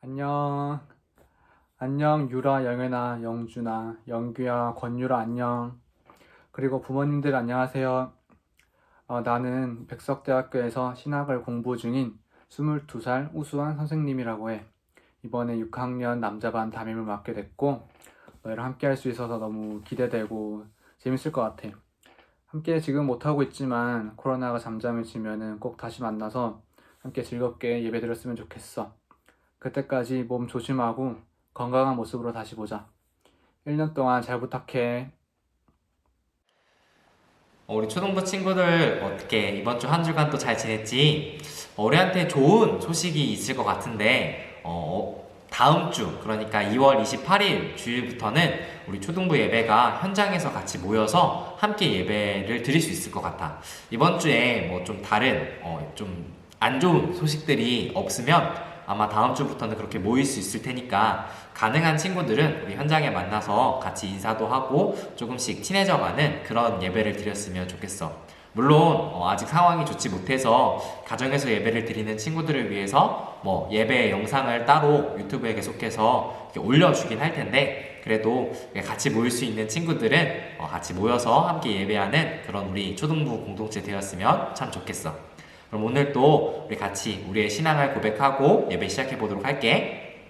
안녕. 안녕, 유라, 영현아, 영준아, 영규야, 권유라, 안녕. 그리고 부모님들 안녕하세요. 나는 백석대학교에서 신학을 공부 중인 22살 우수한 선생님이라고 해. 이번에 6학년 남자반 담임을 맡게 됐고, 너희랑 함께 할 수 있어서 너무 기대되고 재밌을 것 같아. 함께 지금 못하고 있지만 코로나가 잠잠해지면은 꼭 다시 만나서 함께 즐겁게 예배 드렸으면 좋겠어. 그때까지 몸 조심하고 건강한 모습으로 다시 보자. 1년 동안 잘 부탁해. 우리 초등부 친구들 어떻게 이번 주 한 주간 또 잘 지냈지? 우리한테 좋은 소식이 있을 것 같은데 다음 주 그러니까 2월 28일 주일부터는 우리 초등부 예배가 현장에서 같이 모여서 함께 예배를 드릴 수 있을 것 같아. 이번 주에 뭐 좀 다른 좀 안 좋은 소식들이 없으면 아마 다음 주부터는 그렇게 모일 수 있을 테니까 가능한 친구들은 우리 현장에 만나서 같이 인사도 하고 조금씩 친해져가는 그런 예배를 드렸으면 좋겠어. 물론 아직 상황이 좋지 못해서 가정에서 예배를 드리는 친구들을 위해서 뭐 예배 영상을 따로 유튜브에 계속해서 올려주긴 할 텐데, 그래도 같이 모일 수 있는 친구들은 같이 모여서 함께 예배하는 그런 우리 초등부 공동체 되었으면 참 좋겠어. 그럼 오늘 또 우리 같이 우리의 신앙을 고백하고 예배 시작해 보도록 할게.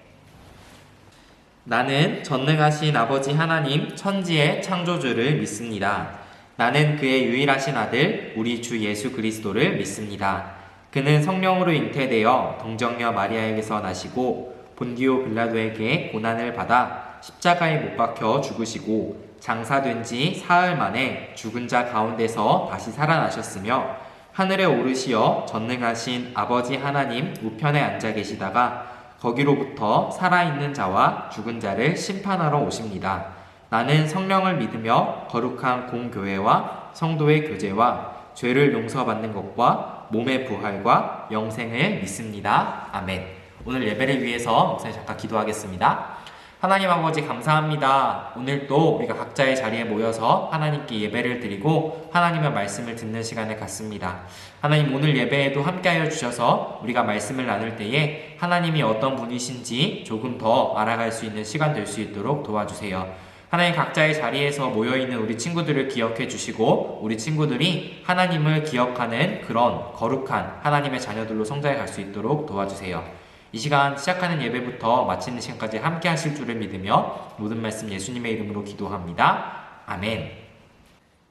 나는 전능하신 아버지 하나님 천지의 창조주를 믿습니다. 나는 그의 유일하신 아들 우리 주 예수 그리스도를 믿습니다. 그는 성령으로 잉태되어 동정녀 마리아에게서 나시고 본디오 빌라도에게 고난을 받아 십자가에 못 박혀 죽으시고 장사된 지 사흘 만에 죽은 자 가운데서 다시 살아나셨으며 하늘에 오르시어 전능하신 아버지 하나님 우편에 앉아 계시다가 거기로부터 살아있는 자와 죽은 자를 심판하러 오십니다. 나는 성령을 믿으며 거룩한 공교회와 성도의 교제와 죄를 용서받는 것과 몸의 부활과 영생을 믿습니다. 아멘. 오늘 예배를 위해서 목사님 잠깐 기도하겠습니다. 하나님 아버지 감사합니다. 오늘 또 우리가 각자의 자리에 모여서 하나님께 예배를 드리고 하나님의 말씀을 듣는 시간을 갖습니다. 하나님 오늘 예배에도 함께하여 주셔서 우리가 말씀을 나눌 때에 하나님이 어떤 분이신지 조금 더 알아갈 수 있는 시간 될 수 있도록 도와주세요. 하나님 각자의 자리에서 모여있는 우리 친구들을 기억해 주시고 우리 친구들이 하나님을 기억하는 그런 거룩한 하나님의 자녀들로 성장해 갈 수 있도록 도와주세요. 이 시간 시작하는 예배부터 마치는 시간까지 함께 하실 줄을 믿으며 모든 말씀 예수님의 이름으로 기도합니다. 아멘.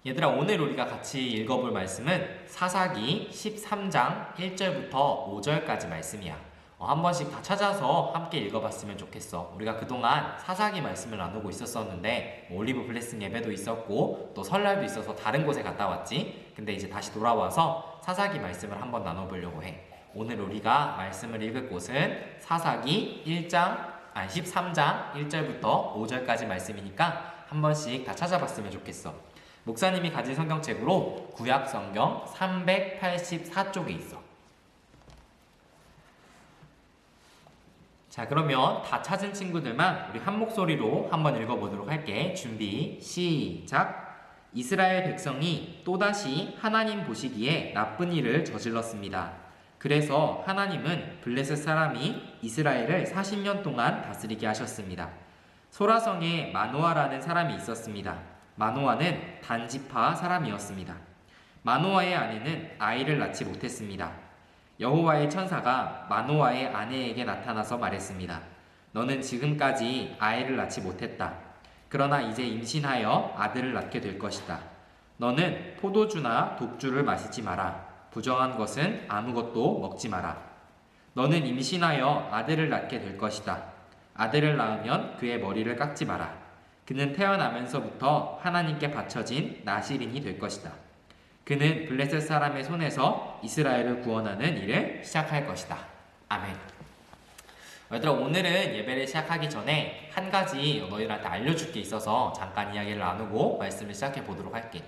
얘들아, 오늘 우리가 같이 읽어볼 말씀은 사사기 13장 1절부터 5절까지 말씀이야. 한 번씩 다 찾아서 함께 읽어봤으면 좋겠어. 우리가 그동안 사사기 말씀을 나누고 있었었는데 올리브 블레싱 예배도 있었고 또 설날도 있어서 다른 곳에 갔다 왔지. 근데 이제 다시 돌아와서 사사기 말씀을 한번 나눠보려고 해. 오늘 우리가 말씀을 읽을 곳은 사사기 13장 1절부터 5절까지 말씀이니까 한 번씩 다 찾아봤으면 좋겠어. 목사님이 가진 성경책으로 구약 성경 384쪽에 있어. 자, 그러면 다 찾은 친구들만 우리 한 목소리로 한번 읽어보도록 할게. 준비, 시작! 이스라엘 백성이 또다시 하나님 보시기에 나쁜 일을 저질렀습니다. 그래서 하나님은 블레셋 사람이 이스라엘을 40년 동안 다스리게 하셨습니다. 소라성에 마노아라는 사람이 있었습니다. 마노아는 단지파 사람이었습니다. 마노아의 아내는 아이를 낳지 못했습니다. 여호와의 천사가 마노아의 아내에게 나타나서 말했습니다. 너는 지금까지 아이를 낳지 못했다. 그러나 이제 임신하여 아들을 낳게 될 것이다. 너는 포도주나 독주를 마시지 마라. 부정한 것은 아무것도 먹지 마라. 너는 임신하여 아들을 낳게 될 것이다. 아들을 낳으면 그의 머리를 깎지 마라. 그는 태어나면서부터 하나님께 바쳐진 나실인이 될 것이다. 그는 블레셋 사람의 손에서 이스라엘을 구원하는 일을 시작할 것이다. 아멘. 얘들아, 오늘은 예배를 시작하기 전에 한 가지 너희들한테 알려줄 게 있어서 잠깐 이야기를 나누고 말씀을 시작해 보도록 할게.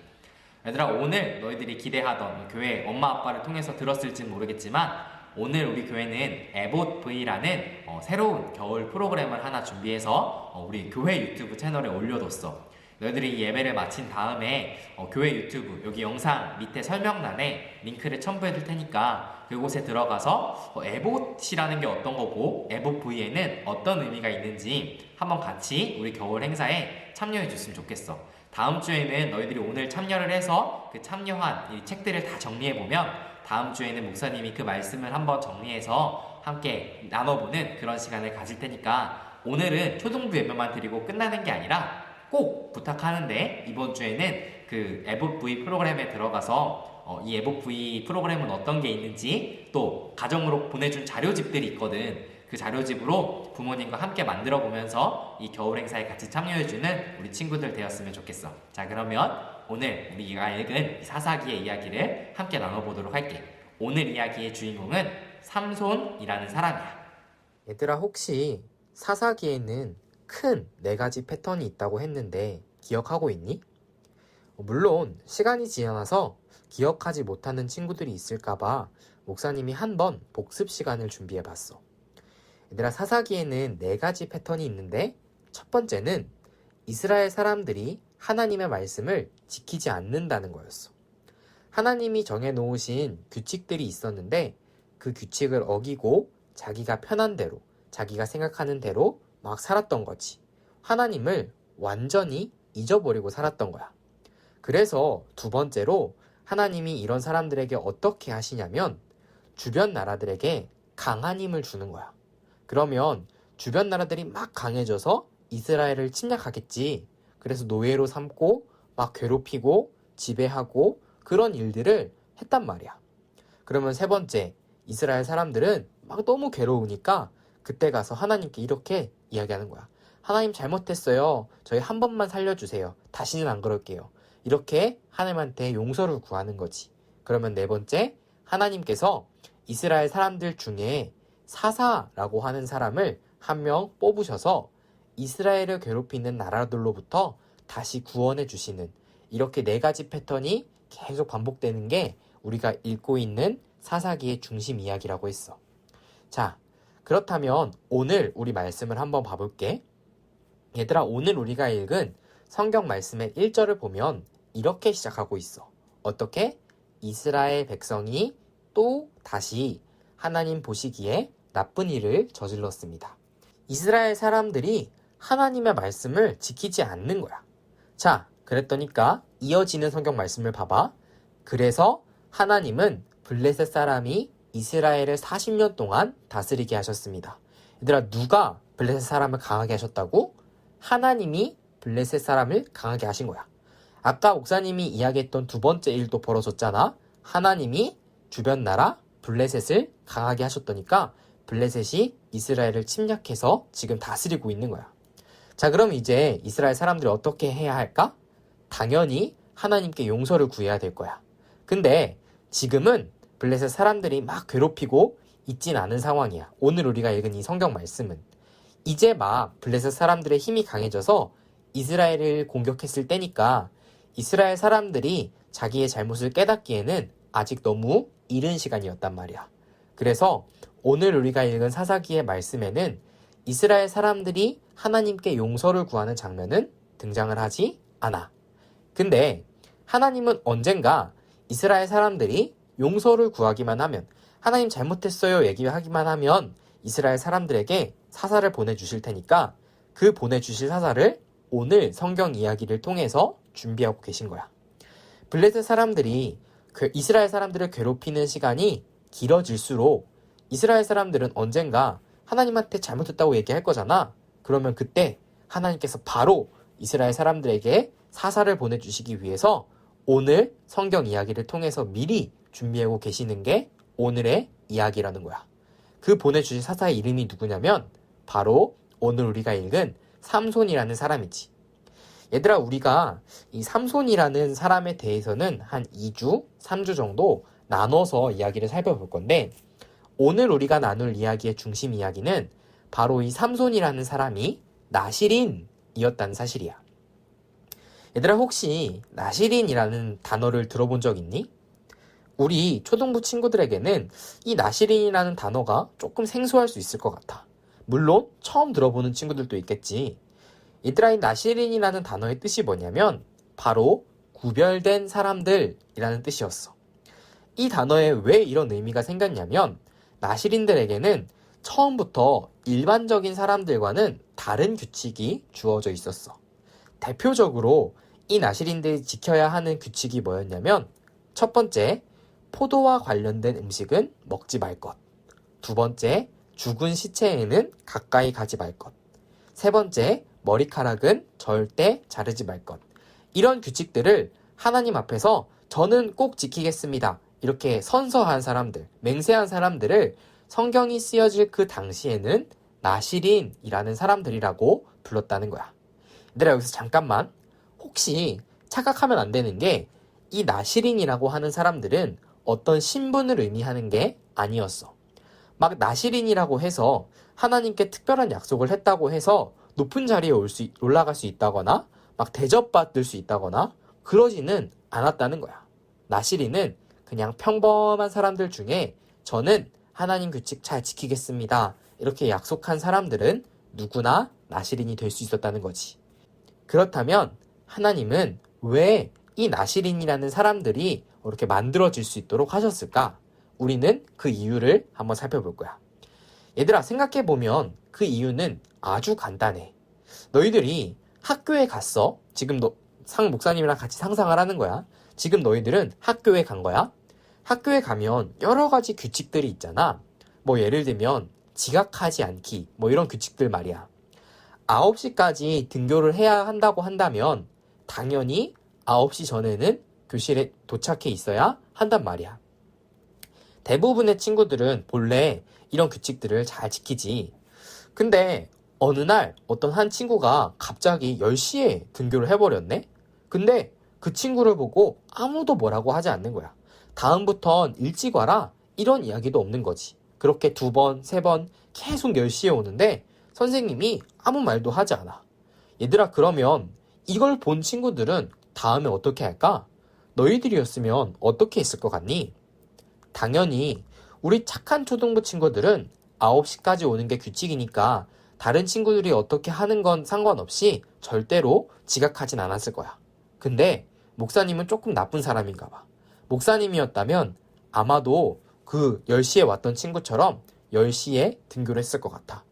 얘들아, 오늘 너희들이 기대하던 교회 엄마 아빠를 통해서 들었을지는 모르겠지만 오늘 우리 교회는 에봇 V라는 새로운 겨울 프로그램을 하나 준비해서 우리 교회 유튜브 채널에 올려뒀어. 너희들이 이 예배를 마친 다음에 교회 유튜브 여기 영상 밑에 설명란에 링크를 첨부해 둘 테니까 그곳에 들어가서 에봇이라는 게 어떤 거고 에봇 V에는 어떤 의미가 있는지 한번 같이 우리 겨울 행사에 참여해 줬으면 좋겠어. 다음 주에는 너희들이 오늘 참여를 해서 그 참여한 이 책들을 다 정리해 보면 다음 주에는 목사님이 그 말씀을 한번 정리해서 함께 나눠보는 그런 시간을 가질 테니까 오늘은 초등부 예배만 드리고 끝나는 게 아니라 꼭 부탁하는데 이번 주에는 그 에봇 V 프로그램에 들어가서 이 에봇 V 프로그램은 어떤 게 있는지 또 가정으로 보내준 자료집들이 있거든. 그 자료집으로 부모님과 함께 만들어 보면서 이 겨울 행사에 같이 참여해주는 우리 친구들 되었으면 좋겠어. 자, 그러면 오늘 우리가 읽은 사사기의 이야기를 함께 나눠보도록 할게. 오늘 이야기의 주인공은 삼손이라는 사람이야. 얘들아, 혹시 사사기에는 큰 4가지 패턴이 있다고 했는데 기억하고 있니? 물론 시간이 지나서 기억하지 못하는 친구들이 있을까봐 목사님이 한번 복습 시간을 준비해봤어. 얘들아, 사사기에는 4가지 패턴이 있는데 첫 번째는 이스라엘 사람들이 하나님의 말씀을 지키지 않는다는 거였어. 하나님이 정해놓으신 규칙들이 있었는데 그 규칙을 어기고 자기가 편한 대로, 자기가 생각하는 대로 막 살았던 거지. 하나님을 완전히 잊어버리고 살았던 거야. 그래서 두 번째로 하나님이 이런 사람들에게 어떻게 하시냐면 주변 나라들에게 강한 힘을 주는 거야. 그러면 주변 나라들이 막 강해져서 이스라엘을 침략하겠지. 그래서 노예로 삼고 막 괴롭히고 지배하고 그런 일들을 했단 말이야. 그러면 세 번째, 이스라엘 사람들은 막 너무 괴로우니까 그때 가서 하나님께 이렇게 이야기하는 거야. 하나님 잘못했어요. 저희 한 번만 살려주세요. 다시는 안 그럴게요. 이렇게 하나님한테 용서를 구하는 거지. 그러면 네 번째, 하나님께서 이스라엘 사람들 중에 사사라고 하는 사람을 한 명 뽑으셔서 이스라엘을 괴롭히는 나라들로부터 다시 구원해 주시는 이렇게 4가지 패턴이 계속 반복되는 게 우리가 읽고 있는 사사기의 중심 이야기라고 했어. 자, 그렇다면 오늘 우리 말씀을 한번 봐볼게. 얘들아, 오늘 우리가 읽은 성경 말씀의 1절을 보면 이렇게 시작하고 있어. 어떻게? 이스라엘 백성이 또 다시 하나님 보시기에 나쁜 일을 저질렀습니다. 이스라엘 사람들이 하나님의 말씀을 지키지 않는 거야. 자, 그랬더니까 이어지는 성경 말씀을 봐봐. 그래서 하나님은 블레셋 사람이 이스라엘을 40년 동안 다스리게 하셨습니다. 얘들아, 누가 블레셋 사람을 강하게 하셨다고? 하나님이 블레셋 사람을 강하게 하신 거야. 아까 목사님이 이야기했던 두 번째 일도 벌어졌잖아. 하나님이 주변 나라 블레셋을 강하게 하셨더니까 블레셋이 이스라엘을 침략해서 지금 다스리고 있는 거야. 자, 그럼 이제 이스라엘 사람들이 어떻게 해야 할까? 당연히 하나님께 용서를 구해야 될 거야. 근데 지금은 블레셋 사람들이 막 괴롭히고 있진 않은 상황이야. 오늘 우리가 읽은 이 성경 말씀은 이제 막 블레셋 사람들의 힘이 강해져서 이스라엘을 공격했을 때니까 이스라엘 사람들이 자기의 잘못을 깨닫기에는 아직 너무 이른 시간이었단 말이야. 그래서 오늘 우리가 읽은 사사기의 말씀에는 이스라엘 사람들이 하나님께 용서를 구하는 장면은 등장을 하지 않아. 근데 하나님은 언젠가 이스라엘 사람들이 용서를 구하기만 하면, 하나님 잘못했어요 얘기하기만 하면 이스라엘 사람들에게 사사를 보내주실 테니까 그 보내주실 사사를 오늘 성경 이야기를 통해서 준비하고 계신 거야. 블레셋 사람들이 이스라엘 사람들을 괴롭히는 시간이 길어질수록 이스라엘 사람들은 언젠가 하나님한테 잘못했다고 얘기할 거잖아. 그러면 그때 하나님께서 바로 이스라엘 사람들에게 사사를 보내주시기 위해서 오늘 성경 이야기를 통해서 미리 준비하고 계시는 게 오늘의 이야기라는 거야. 그 보내주신 사사의 이름이 누구냐면 바로 오늘 우리가 읽은 삼손이라는 사람이지. 얘들아, 우리가 이 삼손이라는 사람에 대해서는 한 2주, 3주 정도 나눠서 이야기를 살펴볼 건데 오늘 우리가 나눌 이야기의 중심 이야기는 바로 이 삼손이라는 사람이 나실인이었다는 사실이야. 얘들아, 혹시 나실인이라는 단어를 들어본 적 있니? 우리 초등부 친구들에게는 이 나실인이라는 단어가 조금 생소할 수 있을 것 같아. 물론 처음 들어보는 친구들도 있겠지. 얘들아, 이 나시린이라는 단어의 뜻이 뭐냐면 바로 구별된 사람들이라는 뜻이었어. 이 단어에 왜 이런 의미가 생겼냐면 나시린들에게는 처음부터 일반적인 사람들과는 다른 규칙이 주어져 있었어. 대표적으로 이 나시린들이 지켜야 하는 규칙이 뭐였냐면 첫 번째, 포도와 관련된 음식은 먹지 말 것. 두 번째, 죽은 시체에는 가까이 가지 말 것. 세 번째, 머리카락은 절대 자르지 말 것. 이런 규칙들을 하나님 앞에서 저는 꼭 지키겠습니다. 이렇게 선서한 사람들, 맹세한 사람들을 성경이 쓰여질 그 당시에는 나시린이라는 사람들이라고 불렀다는 거야. 얘들아, 여기서 잠깐만. 혹시 착각하면 안 되는 게 이 나시린이라고 하는 사람들은 어떤 신분을 의미하는 게 아니었어. 막 나시린이라고 해서 하나님께 특별한 약속을 했다고 해서 높은 자리에 올라갈 수 있다거나 막 대접받을 수 있다거나 그러지는 않았다는 거야. 나시린은 그냥 평범한 사람들 중에 저는 하나님 규칙 잘 지키겠습니다. 이렇게 약속한 사람들은 누구나 나시린이 될 수 있었다는 거지. 그렇다면 하나님은 왜 이 나시린이라는 사람들이 이렇게 만들어질 수 있도록 하셨을까? 우리는 그 이유를 한번 살펴볼 거야. 얘들아, 생각해보면 그 이유는 아주 간단해. 너희들이 학교에 갔어. 지금 상 목사님이랑 같이 상상을 하는 거야. 지금 너희들은 학교에 간 거야. 학교에 가면 여러 가지 규칙들이 있잖아. 뭐 예를 들면 지각하지 않기, 뭐 이런 규칙들 말이야. 9시까지 등교를 해야 한다고 한다면 당연히 9시 전에는 교실에 도착해 있어야 한단 말이야. 대부분의 친구들은 본래 이런 규칙들을 잘 지키지. 근데 어느 날 어떤 한 친구가 갑자기 10시에 등교를 해버렸네? 근데 그 친구를 보고 아무도 뭐라고 하지 않는 거야. 다음부턴 일찍 와라, 이런 이야기도 없는 거지. 그렇게 2번, 3번 계속 10시에 오는데 선생님이 아무 말도 하지 않아. 얘들아, 그러면 이걸 본 친구들은 다음에 어떻게 할까? 너희들이었으면 어떻게 했을 것 같니? 당연히 우리 착한 초등부 친구들은 9시까지 오는 게 규칙이니까 다른 친구들이 어떻게 하는 건 상관없이 절대로 지각하진 않았을 거야. 근데 목사님은 조금 나쁜 사람인가 봐. 목사님이었다면 아마도 그 10시에 왔던 친구처럼 10시에 등교를 했을 것 같아.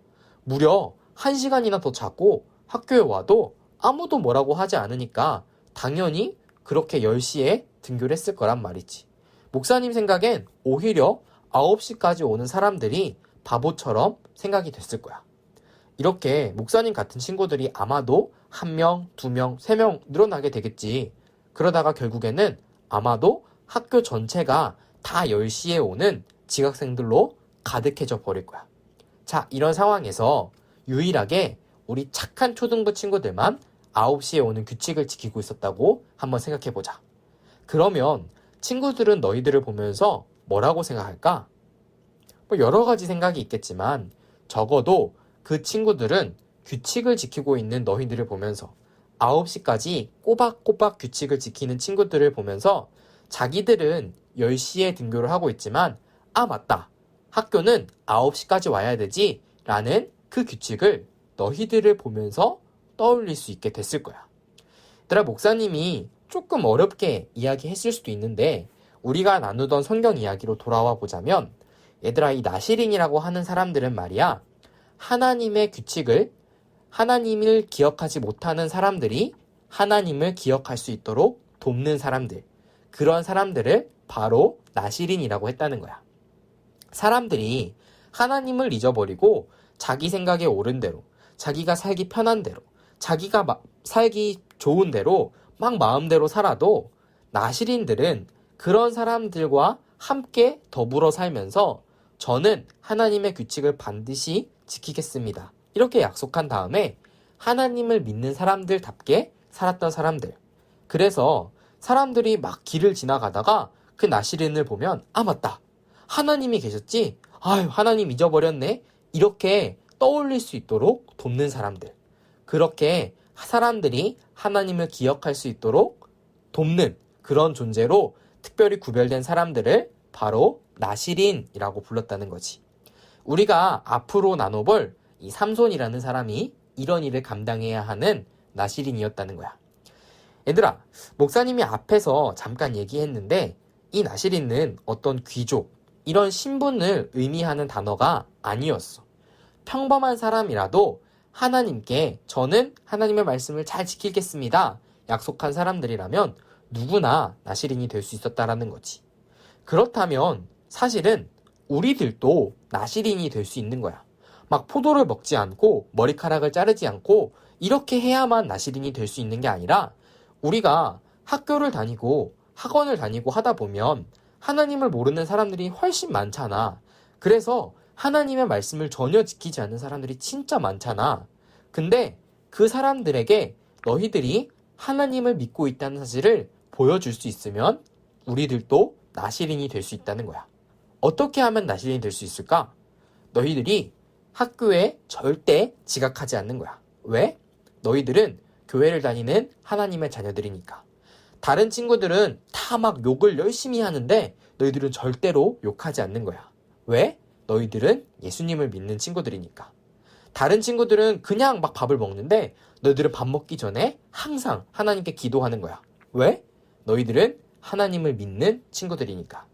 무려 1시간이나 더 자고 학교에 와도 아무도 뭐라고 하지 않으니까 당연히 그렇게 10시에 등교를 했을 거란 말이지. 목사님 생각엔 오히려 9시까지 오는 사람들이 바보처럼 생각이 됐을 거야. 이렇게 목사님 같은 친구들이 아마도 1명, 2명, 3명 늘어나게 되겠지. 그러다가 결국에는 아마도 학교 전체가 다 10시에 오는 지각생들로 가득해져 버릴 거야. 자, 이런 상황에서 유일하게 우리 착한 초등부 친구들만 9시에 오는 규칙을 지키고 있었다고 한번 생각해보자. 그러면 친구들은 너희들을 보면서 뭐라고 생각할까? 뭐 여러 가지 생각이 있겠지만 적어도 그 친구들은 규칙을 지키고 있는 너희들을 보면서 9시까지 꼬박꼬박 규칙을 지키는 친구들을 보면서 자기들은 10시에 등교를 하고 있지만 맞다. 학교는 9시까지 와야 되지 라는 그 규칙을 너희들을 보면서 떠올릴 수 있게 됐을 거야. 얘들아, 목사님이 조금 어렵게 이야기했을 수도 있는데 우리가 나누던 성경 이야기로 돌아와 보자면 얘들아, 이 나시린이라고 하는 사람들은 말이야, 하나님의 규칙을, 하나님을 기억하지 못하는 사람들이 하나님을 기억할 수 있도록 돕는 사람들, 그런 사람들을 바로 나시린이라고 했다는 거야. 사람들이 하나님을 잊어버리고 자기 생각에 옳은 대로, 자기가 살기 편한 대로, 자기가 살기 좋은 대로 막 마음대로 살아도 나시린들은 그런 사람들과 함께 더불어 살면서 저는 하나님의 규칙을 반드시 지키겠습니다. 이렇게 약속한 다음에 하나님을 믿는 사람들답게 살았던 사람들. 그래서 사람들이 막 길을 지나가다가 그 나시린을 보면 맞다. 하나님이 계셨지? 아유, 하나님 잊어버렸네. 이렇게 떠올릴 수 있도록 돕는 사람들. 그렇게 사람들이 하나님을 기억할 수 있도록 돕는 그런 존재로 특별히 구별된 사람들을 바로 나시린이라고 불렀다는 거지. 우리가 앞으로 나눠볼 이 삼손이라는 사람이 이런 일을 감당해야 하는 나시린이었다는 거야. 얘들아, 목사님이 앞에서 잠깐 얘기했는데 이 나시린은 어떤 귀족, 이런 신분을 의미하는 단어가 아니었어. 평범한 사람이라도 하나님께 저는 하나님의 말씀을 잘 지키겠습니다 약속한 사람들이라면 누구나 나시린이 될 수 있었다라는 거지. 그렇다면 사실은 우리들도 나시린이 될 수 있는 거야. 막 포도를 먹지 않고 머리카락을 자르지 않고 이렇게 해야만 나시린이 될 수 있는 게 아니라 우리가 학교를 다니고 학원을 다니고 하다 보면 하나님을 모르는 사람들이 훨씬 많잖아. 그래서 하나님의 말씀을 전혀 지키지 않는 사람들이 진짜 많잖아. 근데 그 사람들에게 너희들이 하나님을 믿고 있다는 사실을 보여줄 수 있으면 우리들도 나시린이 될 수 있다는 거야. 어떻게 하면 나시린이 될 수 있을까? 너희들이 학교에 절대 지각하지 않는 거야. 왜? 너희들은 교회를 다니는 하나님의 자녀들이니까. 다른 친구들은 다 막 욕을 열심히 하는데 너희들은 절대로 욕하지 않는 거야. 왜? 너희들은 예수님을 믿는 친구들이니까. 다른 친구들은 그냥 막 밥을 먹는데 너희들은 밥 먹기 전에 항상 하나님께 기도하는 거야. 왜? 너희들은 하나님을 믿는 친구들이니까.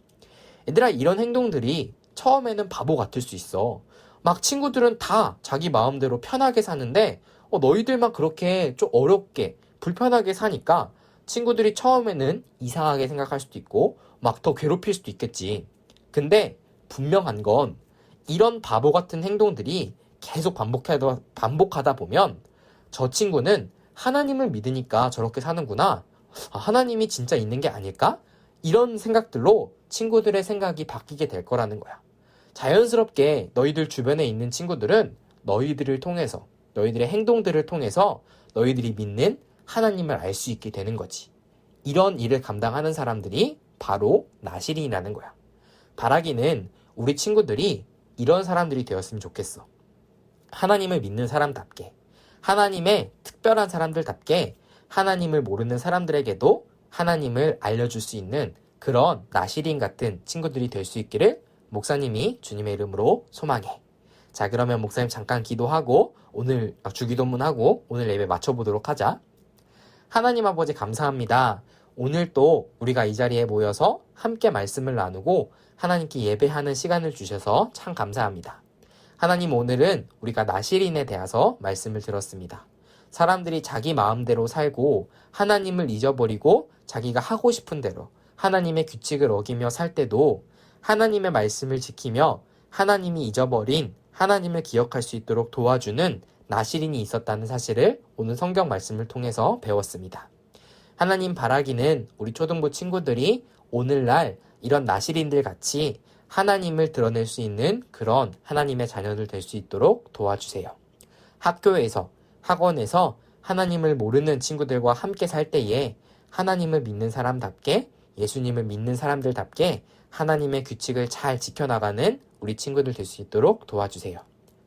얘들아, 이런 행동들이 처음에는 바보 같을 수 있어. 막 친구들은 다 자기 마음대로 편하게 사는데 너희들만 그렇게 좀 어렵게 불편하게 사니까 친구들이 처음에는 이상하게 생각할 수도 있고 막 더 괴롭힐 수도 있겠지. 근데 분명한 건 이런 바보 같은 행동들이 계속 반복하다 보면 저 친구는 하나님을 믿으니까 저렇게 사는구나. 하나님이 진짜 있는 게 아닐까? 이런 생각들로 친구들의 생각이 바뀌게 될 거라는 거야. 자연스럽게 너희들 주변에 있는 친구들은 너희들을 통해서, 너희들의 행동들을 통해서 너희들이 믿는 하나님을 알 수 있게 되는 거지. 이런 일을 감당하는 사람들이 바로 나시린이라는 거야. 바라기는 우리 친구들이 이런 사람들이 되었으면 좋겠어. 하나님을 믿는 사람답게, 하나님의 특별한 사람들답게 하나님을 모르는 사람들에게도 하나님을 알려줄 수 있는 그런 나시린 같은 친구들이 될 수 있기를 목사님이 주님의 이름으로 소망해. 자, 그러면 목사님 잠깐 기도하고 오늘 주기도문하고 오늘 예배 마쳐보도록 하자. 하나님 아버지 감사합니다. 오늘 또 우리가 이 자리에 모여서 함께 말씀을 나누고 하나님께 예배하는 시간을 주셔서 참 감사합니다. 하나님, 오늘은 우리가 나시린에 대해서 말씀을 들었습니다. 사람들이 자기 마음대로 살고 하나님을 잊어버리고 자기가 하고 싶은 대로 하나님의 규칙을 어기며 살 때도 하나님의 말씀을 지키며 하나님이 잊어버린 하나님을 기억할 수 있도록 도와주는 나시린이 있었다는 사실을 오늘 성경 말씀을 통해서 배웠습니다. 하나님, 바라기는 우리 초등부 친구들이 오늘날 이런 나시린들 같이 하나님을 드러낼 수 있는 그런 하나님의 자녀들 될 수 있도록 도와주세요. 학교에서, 학원에서 하나님을 모르는 친구들과 함께 살 때에 하나님을 믿는 사람답게, 예수님을 믿는 사람들답게 하나님의 규칙을 잘 지켜나가는 우리 친구들 될 수 있도록 도와주세요.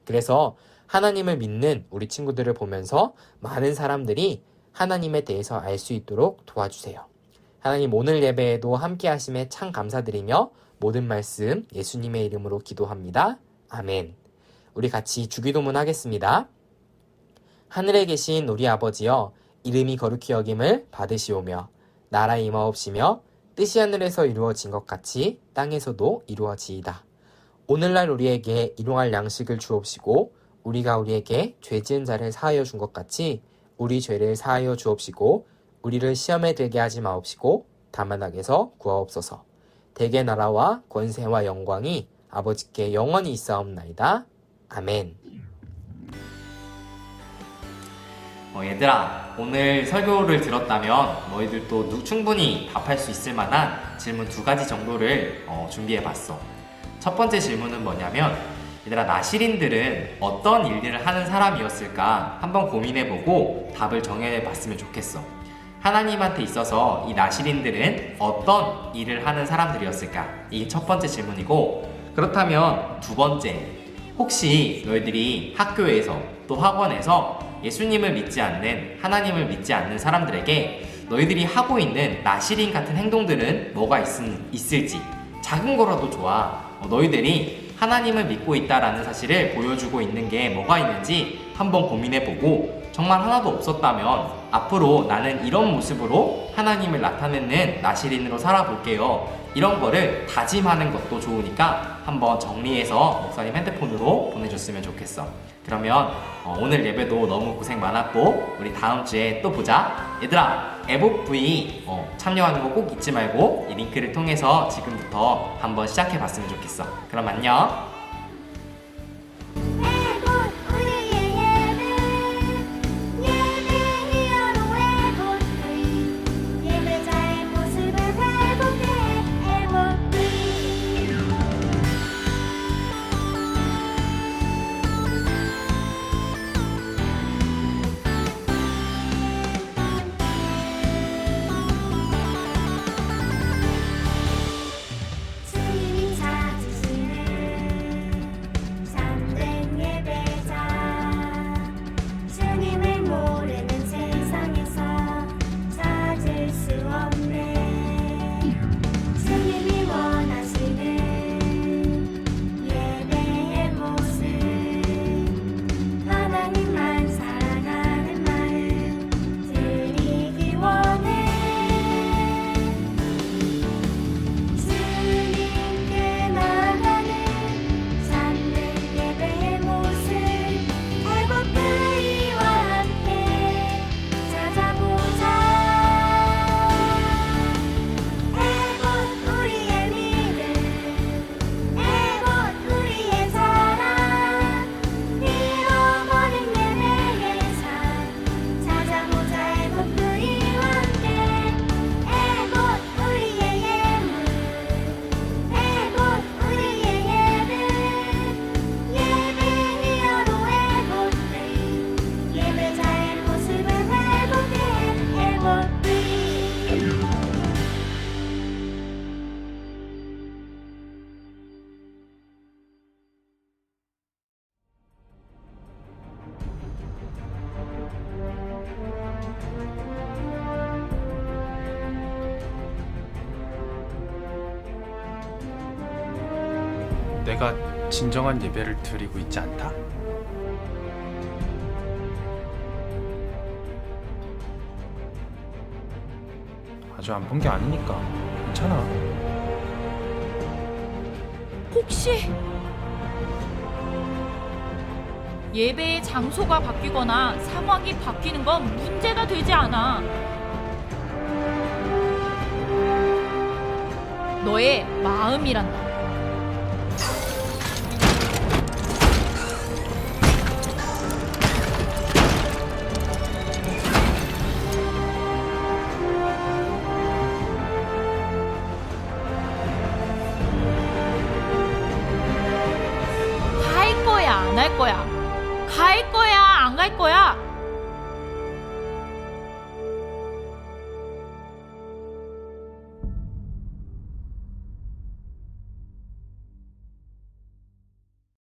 그래서 하나님을 믿는 우리 친구들을 보면서 많은 사람들이 하나님에 대해서 알 수 있도록 도와주세요. 하나님, 오늘 예배에도 함께 하심에 참 감사드리며 모든 말씀 예수님의 이름으로 기도합니다. 아멘. 우리 같이 주기도문 하겠습니다. 하늘에 계신 우리 아버지여, 이름이 거룩히 여김을 받으시오며 나라의 임하옵시며 뜻이 하늘에서 이루어진 것 같이 땅에서도 이루어지이다. 오늘날 우리에게 일용할 양식을 주옵시고 우리가 우리에게 죄 지은 자를 사하여 준 것 같이 우리 죄를 사하여 주옵시고 우리를 시험에 들게 하지 마옵시고 다만 악에서 구하옵소서. 대개 나라와 권세와 영광이 아버지께 영원히 있사옵나이다. 아멘. 얘들아, 오늘 설교를 들었다면 너희들도 충분히 답할 수 있을 만한 질문 2가지 정도를 준비해봤어. 첫 번째 질문은 뭐냐면, 얘들아, 나시린들은 어떤 일들을 하는 사람이었을까 한번 고민해보고 답을 정해봤으면 좋겠어. 하나님한테 있어서 이 나시린들은 어떤 일을 하는 사람들이었을까? 이게 첫 번째 질문이고, 그렇다면 2번째, 혹시 너희들이 학교에서 또 학원에서 예수님을 믿지 않는, 하나님을 믿지 않는 사람들에게 너희들이 하고 있는 나시린 같은 행동들은 뭐가 있을지, 작은 거라도 좋아, 너희들이 하나님을 믿고 있다라는 사실을 보여주고 있는 게 뭐가 있는지 한번 고민해보고 정말 하나도 없었다면 앞으로 나는 이런 모습으로 하나님을 나타내는 나시린으로 살아볼게요. 이런 거를 다짐하는 것도 좋으니까 한번 정리해서 목사님 핸드폰으로 보내줬으면 좋겠어. 그러면 오늘 예배도 너무 고생 많았고 우리 다음 주에 또 보자. 얘들아, 애복V 참여하는 거 꼭 잊지 말고 이 링크를 통해서 지금부터 한번 시작해봤으면 좋겠어. 그럼 안녕. 내가 진정한 예배를 드리고 있지 않다? 아주 안 본 게 아니니까 괜찮아. 혹시 예배의 장소가 바뀌거나 상황이 바뀌는 건 문제가 되지 않아. 너의 마음이란다. 갈 거야, 안 할 거야? 갈 거야, 안 갈 거야?